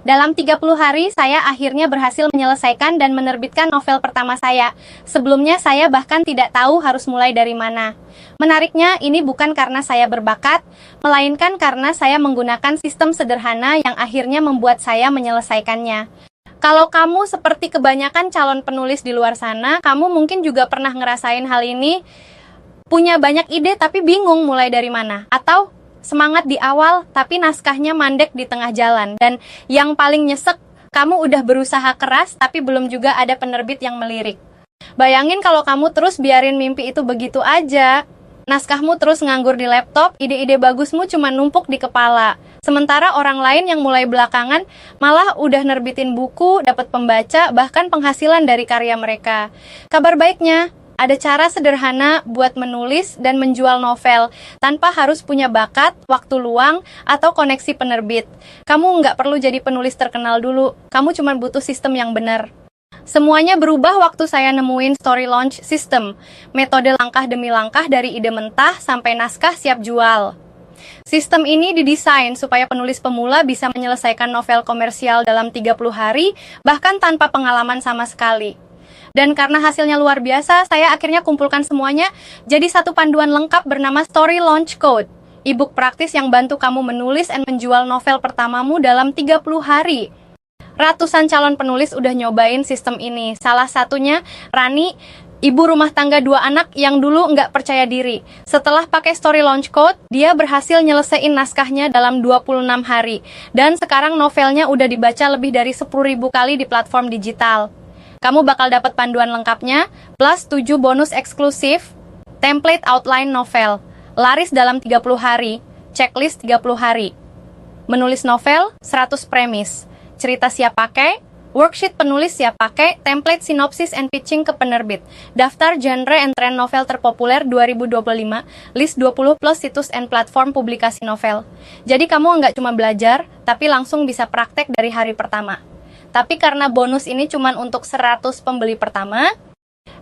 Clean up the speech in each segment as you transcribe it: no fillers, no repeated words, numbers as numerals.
Dalam 30 hari, saya akhirnya berhasil menyelesaikan dan menerbitkan novel pertama saya. Sebelumnya, saya bahkan tidak tahu harus mulai dari mana. Menariknya, ini bukan karena saya berbakat, melainkan karena saya menggunakan sistem sederhana yang akhirnya membuat saya menyelesaikannya. Kalau kamu seperti kebanyakan calon penulis di luar sana, kamu mungkin juga pernah ngerasain hal ini, punya banyak ide tapi bingung mulai dari mana. Atau semangat di awal, tapi naskahnya mandek di tengah jalan. Dan yang paling nyesek, kamu udah berusaha keras, tapi belum juga ada penerbit yang melirik. Bayangin kalau kamu terus biarin mimpi itu begitu aja. Naskahmu terus nganggur di laptop, ide-ide bagusmu cuma numpuk di kepala. Sementara orang lain yang mulai belakangan malah udah nerbitin buku, dapat pembaca, bahkan penghasilan dari karya mereka. Kabar baiknya, ada cara sederhana buat menulis dan menjual novel tanpa harus punya bakat, waktu luang, atau koneksi penerbit. Kamu nggak perlu jadi penulis terkenal dulu, kamu cuma butuh sistem yang benar. Semuanya berubah waktu saya nemuin Story Launch System, metode langkah demi langkah dari ide mentah sampai naskah siap jual. Sistem ini didesain supaya penulis pemula bisa menyelesaikan novel komersial dalam 30 hari, bahkan tanpa pengalaman sama sekali. Dan karena hasilnya luar biasa, saya akhirnya kumpulkan semuanya jadi satu panduan lengkap bernama Story Launch Code, e-book praktis yang bantu kamu menulis dan menjual novel pertamamu dalam 30 hari. Ratusan calon penulis udah nyobain sistem ini, salah satunya Rani, ibu rumah tangga 2 anak yang dulu nggak percaya diri. Setelah pakai Story Launch Code, dia berhasil nyelesain naskahnya dalam 26 hari. Dan sekarang novelnya udah dibaca lebih dari 10.000 kali di platform digital. Kamu bakal dapat panduan lengkapnya, plus 7 bonus eksklusif, template outline novel, laris dalam 30 hari, checklist 30 hari. Menulis novel, 100 premis, cerita siap pakai, worksheet penulis siap pakai, template sinopsis and pitching ke penerbit, daftar genre and trend novel terpopuler 2025, list 20 plus situs and platform publikasi novel. Jadi kamu nggak cuma belajar, tapi langsung bisa praktek dari hari pertama. Tapi karena bonus ini cuma untuk 100 pembeli pertama,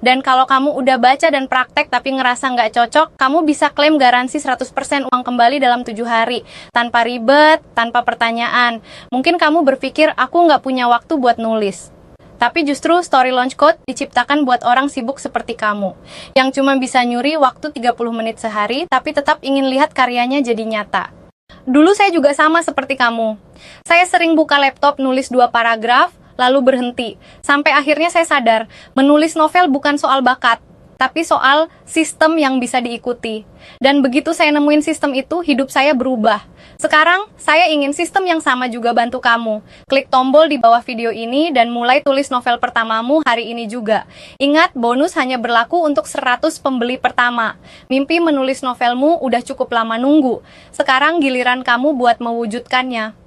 dan kalau kamu udah baca dan praktek tapi ngerasa nggak cocok, kamu bisa klaim garansi 100% uang kembali dalam 7 hari, tanpa ribet, tanpa pertanyaan. Mungkin kamu berpikir, aku nggak punya waktu buat nulis. Tapi justru Story Launch Code diciptakan buat orang sibuk seperti kamu, yang cuma bisa nyuri waktu 30 menit sehari, tapi tetap ingin lihat karyanya jadi nyata. Dulu saya juga sama seperti kamu. Saya sering buka laptop nulis 2 paragraf, lalu berhenti. Sampai akhirnya saya sadar, menulis novel bukan soal bakat, tapi soal sistem yang bisa diikuti. Dan begitu saya nemuin sistem itu, hidup saya berubah. Sekarang, saya ingin sistem yang sama juga bantu kamu. Klik tombol di bawah video ini dan mulai tulis novel pertamamu hari ini juga. Ingat, bonus hanya berlaku untuk 100 pembeli pertama. Mimpi menulis novelmu udah cukup lama nunggu. Sekarang giliran kamu buat mewujudkannya.